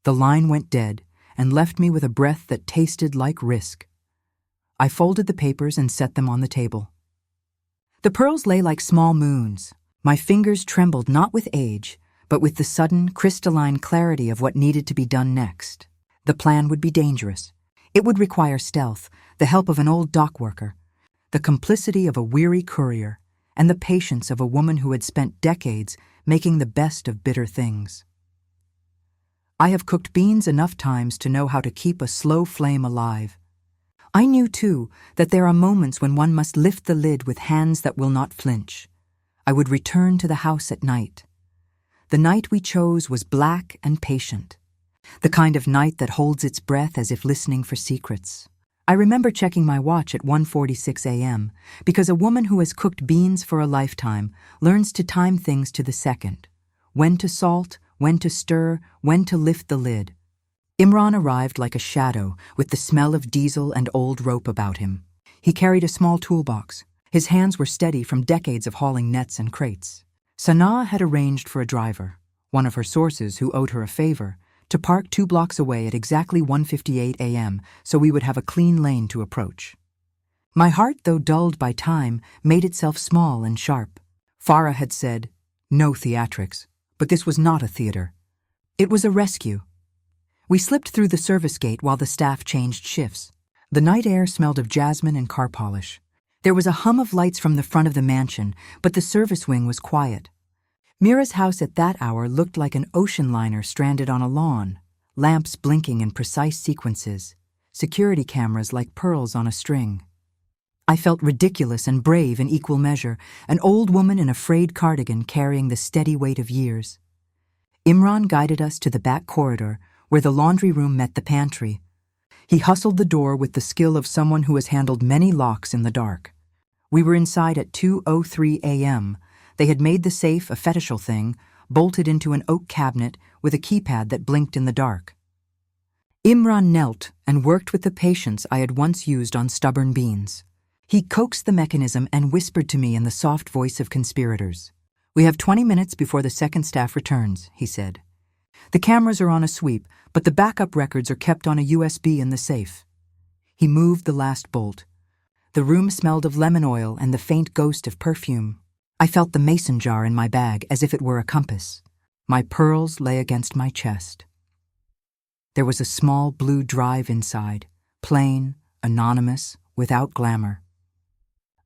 S1: The line went dead and left me with a breath that tasted like risk. I folded the papers and set them on the table. The pearls lay like small moons. My fingers trembled not with age, but with the sudden, crystalline clarity of what needed to be done next. The plan would be dangerous. It would require stealth, the help of an old dock worker, the complicity of a weary courier, and the patience of a woman who had spent decades making the best of bitter things. I have cooked beans enough times to know how to keep a slow flame alive. I knew, too, that there are moments when one must lift the lid with hands that will not flinch. I would return to the house at night. The night we chose was black and patient, the kind of night that holds its breath as if listening for secrets. I remember checking my watch at 1:46 a.m. because a woman who has cooked beans for a lifetime learns to time things to the second. When to salt, when to stir, when to lift the lid. Imran arrived like a shadow, with the smell of diesel and old rope about him. He carried a small toolbox. His hands were steady from decades of hauling nets and crates. Sanaa had arranged for a driver, one of her sources who owed her a favor, to park 2 blocks away at exactly 1:58 a.m. so we would have a clean lane to approach. My heart, though dulled by time, made itself small and sharp. Farah had said, "No theatrics," but this was not a theater. It was a rescue. We slipped through the service gate while the staff changed shifts. The night air smelled of jasmine and car polish. There was a hum of lights from the front of the mansion, but the service wing was quiet. Mira's house at that hour looked like an ocean liner stranded on a lawn, lamps blinking in precise sequences, security cameras like pearls on a string. I felt ridiculous and brave in equal measure, an old woman in a frayed cardigan carrying the steady weight of years. Imran guided us to the back corridor, where the laundry room met the pantry. He hustled the door with the skill of someone who has handled many locks in the dark. We were inside at 2:03 a.m., They had made the safe a fetishal thing, bolted into an oak cabinet with a keypad that blinked in the dark. Imran knelt and worked with the patience I had once used on stubborn beans. He coaxed the mechanism and whispered to me in the soft voice of conspirators. "We have 20 minutes before the second staff returns," he said. "The cameras are on a sweep, but the backup records are kept on a USB in the safe." He moved the last bolt. The room smelled of lemon oil and the faint ghost of perfume. I felt the mason jar in my bag as if it were a compass. My pearls lay against my chest. There was a small blue drive inside, plain, anonymous, without glamour.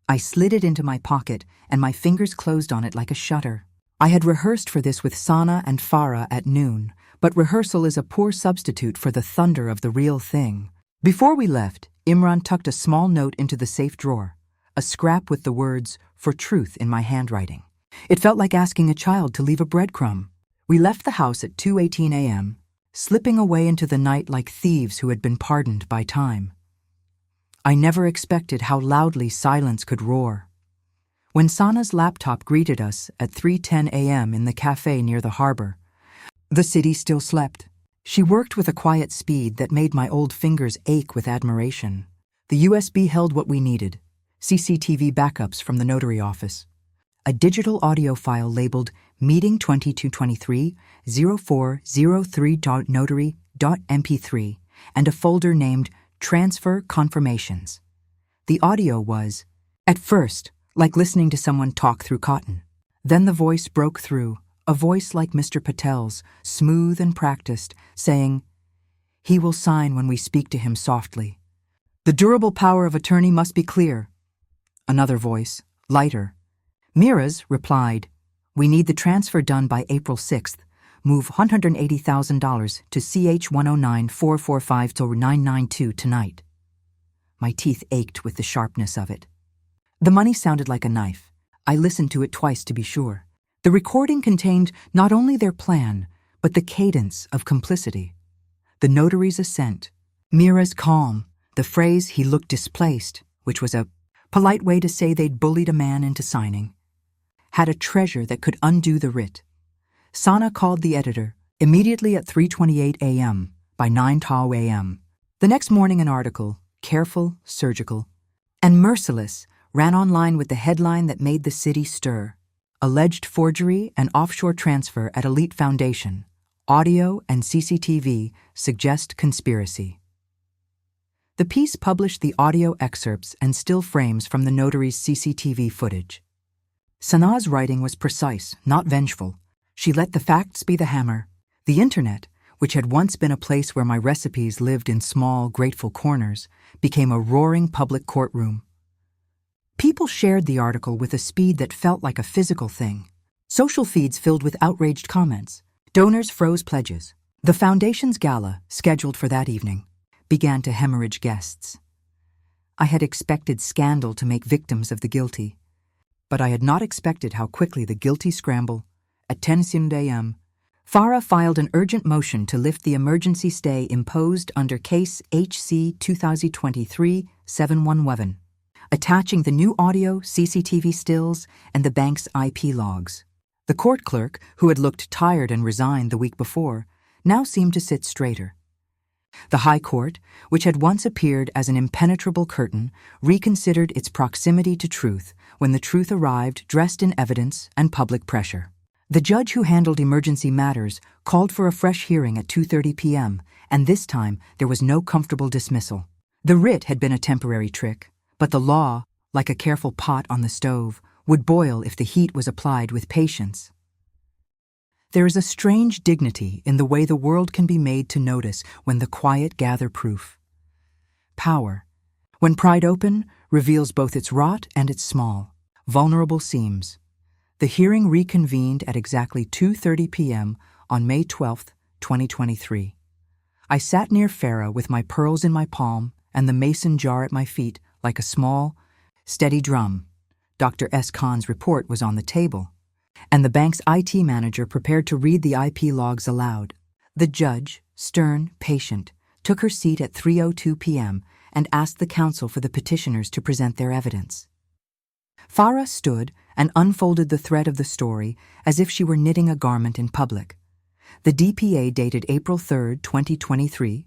S1: I slid it into my pocket, and my fingers closed on it like a shutter. I had rehearsed for this with Sana and Farah at noon, but rehearsal is a poor substitute for the thunder of the real thing. Before we left, Imran tucked a small note into the safe drawer, a scrap with the words, "For truth," in my handwriting. It felt like asking a child to leave a breadcrumb. We left the house at 2:18 a.m., slipping away into the night like thieves who had been pardoned by time. I never expected how loudly silence could roar. When Sana's laptop greeted us at 3:10 a.m. in the cafe near the harbor, the city still slept. She worked with a quiet speed that made my old fingers ache with admiration. The USB held what we needed: CCTV backups from the notary office, a digital audio file labeled Meeting 2223 0403.notary.mp3, and a folder named Transfer Confirmations. The audio was, at first, like listening to someone talk through cotton. Then the voice broke through, a voice like Mr. Patel's, smooth and practiced, saying, "He will sign when we speak to him softly. The durable power of attorney must be clear." Another voice, lighter. Mira's, replied, "We need the transfer done by April 6th. move $180,000 to CH109445-992 tonight. My teeth ached with the sharpness of it. The money sounded like a knife. I listened to it twice to be sure. The recording contained not only their plan, but the cadence of complicity. The notary's assent, Mira's calm, the phrase "he looked displaced," which was a polite way to say they'd bullied a man into signing, had a treasure that could undo the writ. Sana called the editor immediately at 3:28 a.m. by 9:00 a.m. The next morning an article, careful, surgical, and merciless, ran online with the headline that made the city stir. Alleged forgery and offshore transfer at Elite Foundation. Audio and CCTV suggest conspiracy. The piece published the audio excerpts and still frames from the notary's CCTV footage. Sana's writing was precise, not vengeful. She let the facts be the hammer. The internet, which had once been a place where my recipes lived in small, grateful corners, became a roaring public courtroom. People shared the article with a speed that felt like a physical thing. Social feeds filled with outraged comments. Donors froze pledges. The foundation's gala, scheduled for that evening, began to hemorrhage guests. I had expected scandal to make victims of the guilty, but I had not expected how quickly the guilty scramble. At 10 a.m., Farah filed an urgent motion to lift the emergency stay imposed under Case HC 2023-711, attaching the new audio, CCTV stills, and the bank's IP logs. The court clerk, who had looked tired and resigned the week before, now seemed to sit straighter. The High Court, which had once appeared as an impenetrable curtain, reconsidered its proximity to truth when the truth arrived dressed in evidence and public pressure. The judge who handled emergency matters called for a fresh hearing at 2:30 p.m., and this time there was no comfortable dismissal. The writ had been a temporary trick, but the law, like a careful pot on the stove, would boil if the heat was applied with patience. There is a strange dignity in the way the world can be made to notice when the quiet gather proof. Power, when pried open, reveals both its rot and its small, vulnerable seams. The hearing reconvened at exactly 2:30 p.m. on May 12, 2023. I sat near Farah with my pearls in my palm and the mason jar at my feet like a small, steady drum. Dr. S. Khan's report was on the table, and the bank's IT manager prepared to read the IP logs aloud. The judge, stern, patient, took her seat at 3:02 p.m. and asked the counsel for the petitioners to present their evidence. Farah stood and unfolded the thread of the story as if she were knitting a garment in public. The DPA dated April 3, 2023,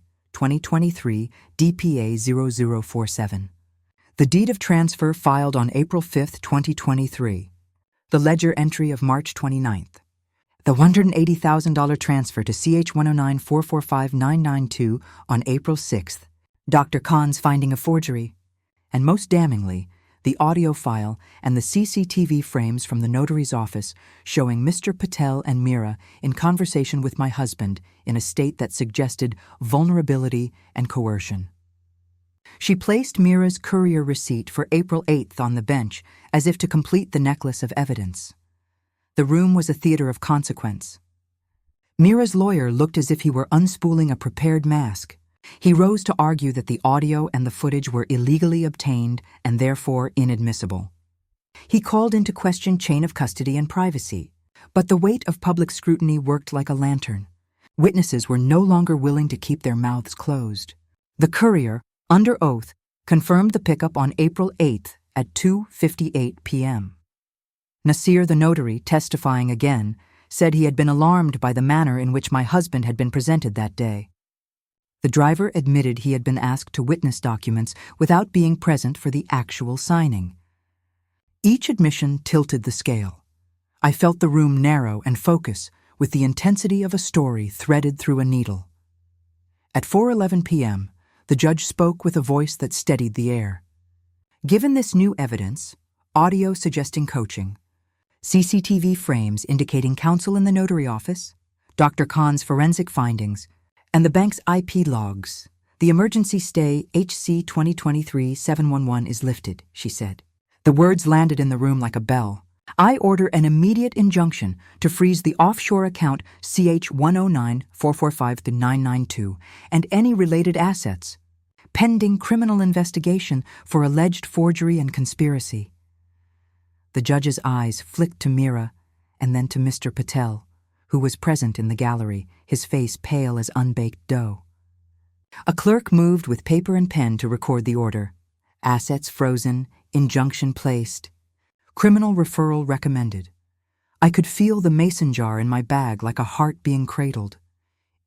S1: DPA 0047. The deed of transfer filed on April 5, 2023. The ledger entry of March 29th. The $180,000 transfer to CH109445-992 on April 6th. Dr. Khan's finding a forgery. And most damningly, the audio file and the CCTV frames from the notary's office showing Mr. Patel and Mira in conversation with my husband in a state that suggested vulnerability and coercion. She placed Mira's courier receipt for April 8th on the bench as if to complete the necklace of evidence. The room was a theater of consequence. Mira's lawyer looked as if he were unspooling a prepared mask. He rose to argue that the audio and the footage were illegally obtained and therefore inadmissible. He called into question chain of custody and privacy, but the weight of public scrutiny worked like a lantern. Witnesses were no longer willing to keep their mouths closed. The courier, under oath, confirmed the pickup on April 8th at 2:58 p.m. Nasir, the notary, testifying again, said he had been alarmed by the manner in which my husband had been presented that day. The driver admitted he had been asked to witness documents without being present for the actual signing. Each admission tilted the scale. I felt the room narrow and focus with the intensity of a story threaded through a needle. At 4:11 p.m., the judge spoke with a voice that steadied the air. Given this new evidence, audio suggesting coaching, CCTV frames indicating counsel in the notary office, Dr. Khan's forensic findings, and the bank's IP logs, the emergency stay HC 2023-711 is lifted, she said. The words landed in the room like a bell. I order an immediate injunction to freeze the offshore account CH109445992 and any related assets, pending criminal investigation for alleged forgery and conspiracy. The judge's eyes flicked to Mira and then to Mr. Patel, who was present in the gallery, his face pale as unbaked dough. A clerk moved with paper and pen to record the order. Assets frozen, injunction placed. Criminal referral recommended. I could feel the mason jar in my bag like a heart being cradled.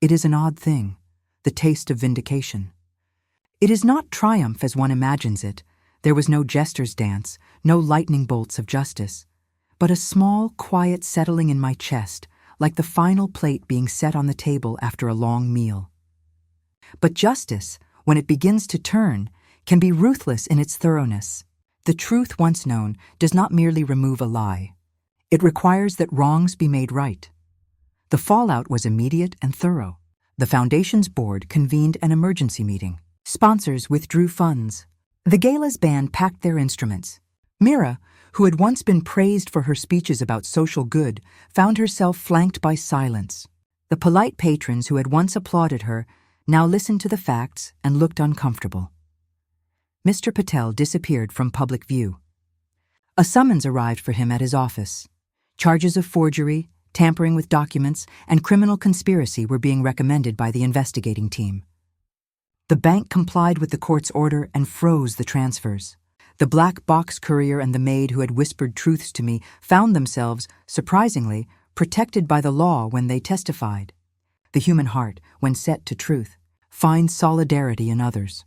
S1: It is an odd thing, the taste of vindication. It is not triumph as one imagines it. There was no jester's dance, no lightning bolts of justice, but a small, quiet settling in my chest, like the final plate being set on the table after a long meal. But justice, when it begins to turn, can be ruthless in its thoroughness. The truth once known does not merely remove a lie. It requires that wrongs be made right. The fallout was immediate and thorough. The Foundation's board convened an emergency meeting. Sponsors withdrew funds. The gala's band packed their instruments. Mira, who had once been praised for her speeches about social good, found herself flanked by silence. The polite patrons who had once applauded her now listened to the facts and looked uncomfortable. Mr. Patel disappeared from public view. A summons arrived for him at his office. Charges of forgery, tampering with documents, and criminal conspiracy were being recommended by the investigating team. The bank complied with the court's order and froze the transfers. The black box courier and the maid who had whispered truths to me found themselves, surprisingly, protected by the law when they testified. The human heart, when set to truth, finds solidarity in others.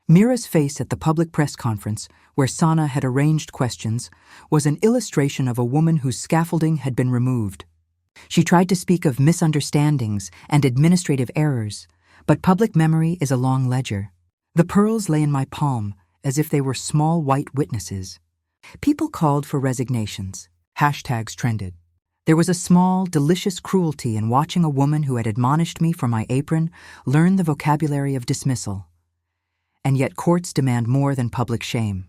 S1: Mira's face at the public press conference, where Sana had arranged questions, was an illustration of a woman whose scaffolding had been removed. She tried to speak of misunderstandings and administrative errors, but public memory is a long ledger. The pearls lay in my palm, as if they were small white witnesses. People called for resignations. Hashtags trended. There was a small, delicious cruelty in watching a woman who had admonished me for my apron learn the vocabulary of dismissal. And yet courts demand more than public shame.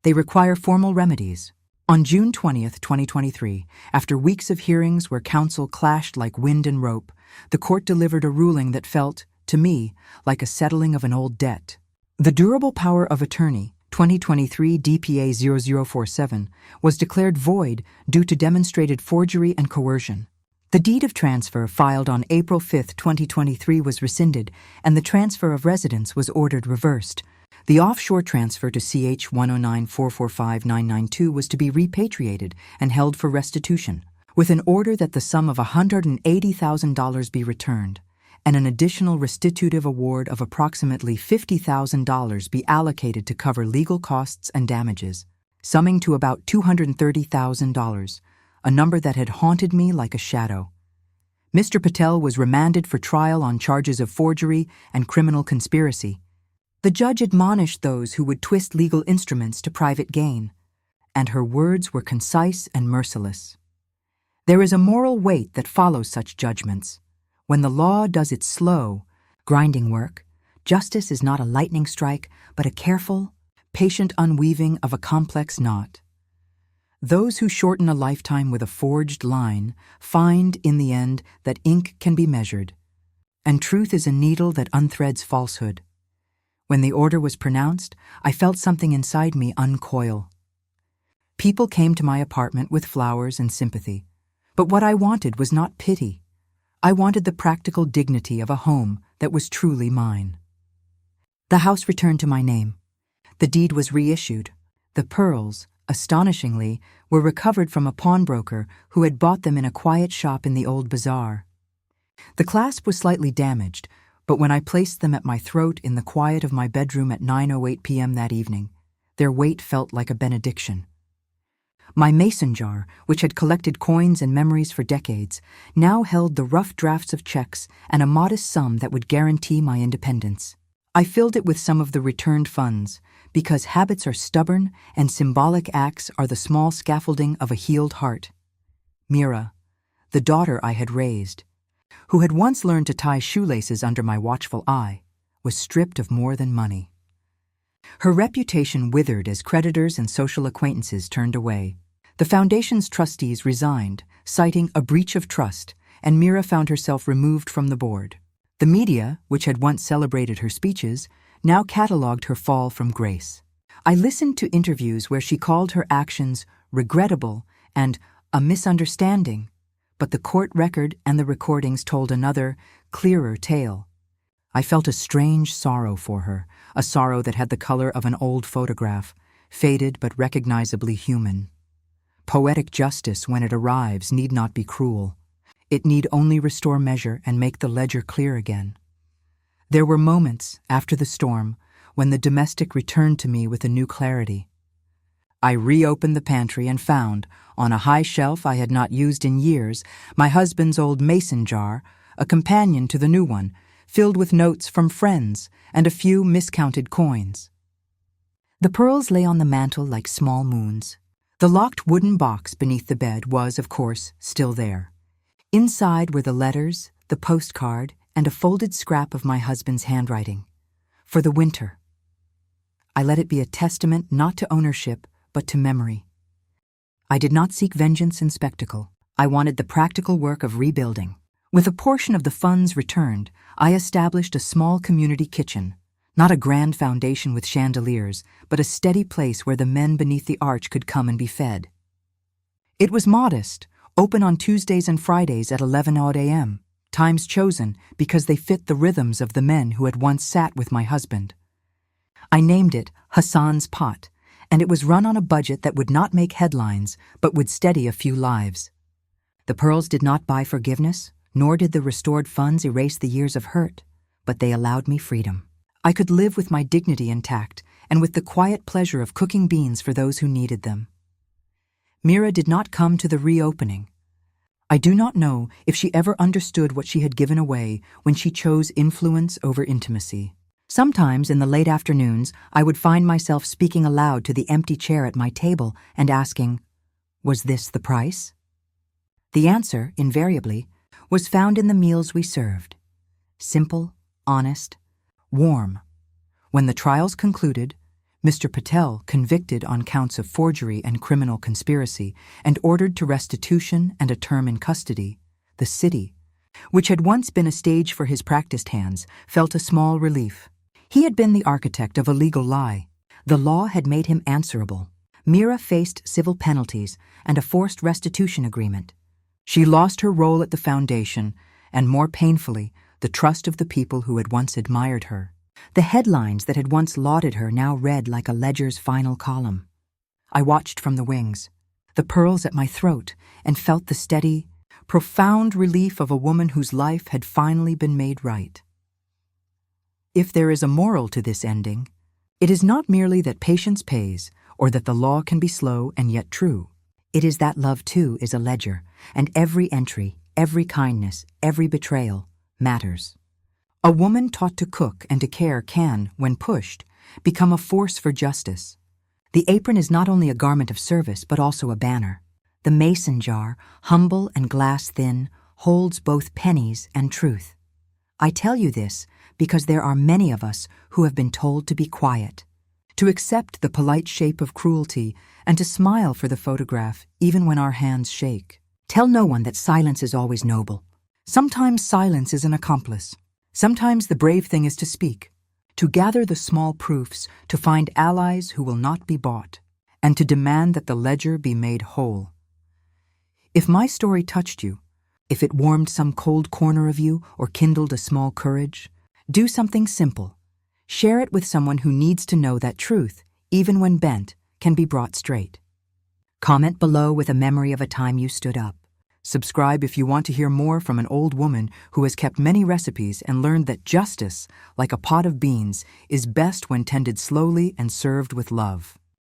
S1: They require formal remedies. On June 20th, 2023, after weeks of hearings where counsel clashed like wind and rope, the court delivered a ruling that felt, to me, like a settling of an old debt. The durable power of attorney, 2023 DPA 0047, was declared void due to demonstrated forgery and coercion. The deed of transfer filed on April 5, 2023 was rescinded, and the transfer of residence was ordered reversed. The offshore transfer to CH109445992 was to be repatriated and held for restitution, with an order that the sum of $180,000 be returned, and an additional restitutive award of approximately $50,000 be allocated to cover legal costs and damages, summing to about $230,000. A number that had haunted me like a shadow. Mr. Patel was remanded for trial on charges of forgery and criminal conspiracy. The judge admonished those who would twist legal instruments to private gain, and her words were concise and merciless. There is a moral weight that follows such judgments. When the law does its slow, grinding work, justice is not a lightning strike, but a careful, patient unweaving of a complex knot. Those who shorten a lifetime with a forged line find, in the end, that ink can be measured, and truth is a needle that unthreads falsehood. When the order was pronounced, I felt something inside me uncoil. People came to my apartment with flowers and sympathy, but what I wanted was not pity. I wanted the practical dignity of a home that was truly mine. The house returned to my name. The deed was reissued. The pearls, astonishingly, were recovered from a pawnbroker who had bought them in a quiet shop in the old bazaar. The clasp was slightly damaged, but when I placed them at my throat in the quiet of my bedroom at 9:08 p.m. that evening, their weight felt like a benediction. My mason jar, which had collected coins and memories for decades, now held the rough drafts of checks and a modest sum that would guarantee my independence. I filled it with some of the returned funds, because habits are stubborn and symbolic acts are the small scaffolding of a healed heart. Mira, the daughter I had raised, who had once learned to tie shoelaces under my watchful eye, was stripped of more than money. Her reputation withered as creditors and social acquaintances turned away. The foundation's trustees resigned, citing a breach of trust, and Mira found herself removed from the board. The media, which had once celebrated her speeches, now catalogued her fall from grace. I listened to interviews where she called her actions regrettable and a misunderstanding, but the court record and the recordings told another, clearer tale. I felt a strange sorrow for her, a sorrow that had the color of an old photograph, faded but recognizably human. Poetic justice, when it arrives, need not be cruel. It need only restore measure and make the ledger clear again. There were moments, after the storm, when the domestic returned to me with a new clarity. I reopened the pantry and found, on a high shelf I had not used in years, my husband's old mason jar, a companion to the new one, filled with notes from friends and a few miscounted coins. The pearls lay on the mantel like small moons. The locked wooden box beneath the bed was, of course, still there. Inside were the letters, the postcard, and a folded scrap of my husband's handwriting. For the winter. I let it be a testament not to ownership, but to memory. I did not seek vengeance in spectacle. I wanted the practical work of rebuilding. With a portion of the funds returned, I established a small community kitchen, not a grand foundation with chandeliers, but a steady place where the men beneath the arch could come and be fed. It was modest, open on Tuesdays and Fridays at 11 a.m., times chosen because they fit the rhythms of the men who had once sat with my husband. I named it Hassan's Pot, and it was run on a budget that would not make headlines, but would steady a few lives. The pearls did not buy forgiveness, nor did the restored funds erase the years of hurt, but they allowed me freedom. I could live with my dignity intact and with the quiet pleasure of cooking beans for those who needed them. Mira did not come to the reopening. I do not know if she ever understood what she had given away when she chose influence over intimacy. Sometimes in the late afternoons, I would find myself speaking aloud to the empty chair at my table and asking, "Was this the price?" The answer, invariably, was found in the meals we served. Simple, honest, warm. When the trials concluded, Mr. Patel, convicted on counts of forgery and criminal conspiracy and ordered to restitution and a term in custody, the city, which had once been a stage for his practiced hands, felt a small relief. He had been the architect of a legal lie. The law had made him answerable. Mira faced civil penalties and a forced restitution agreement. She lost her role at the foundation and, more painfully, the trust of the people who had once admired her. The headlines that had once lauded her now read like a ledger's final column. I watched from the wings, the pearls at my throat, and felt the steady, profound relief of a woman whose life had finally been made right. If there is a moral to this ending, it is not merely that patience pays or that the law can be slow and yet true. It is that love, too, is a ledger, and every entry, every kindness, every betrayal matters. A woman taught to cook and to care can, when pushed, become a force for justice. The apron is not only a garment of service, but also a banner. The mason jar, humble and glass thin, holds both pennies and truth. I tell you this because there are many of us who have been told to be quiet, to accept the polite shape of cruelty, and to smile for the photograph even when our hands shake. Tell no one that silence is always noble. Sometimes silence is an accomplice. Sometimes the brave thing is to speak, to gather the small proofs, to find allies who will not be bought, and to demand that the ledger be made whole. If my story touched you, if it warmed some cold corner of you or kindled a small courage, do something simple. Share it with someone who needs to know that truth, even when bent, can be brought straight. Comment below with a memory of a time you stood up. Subscribe if you want to hear more from an old woman who has kept many recipes and learned that justice, like a pot of beans, is best when tended slowly and served with love.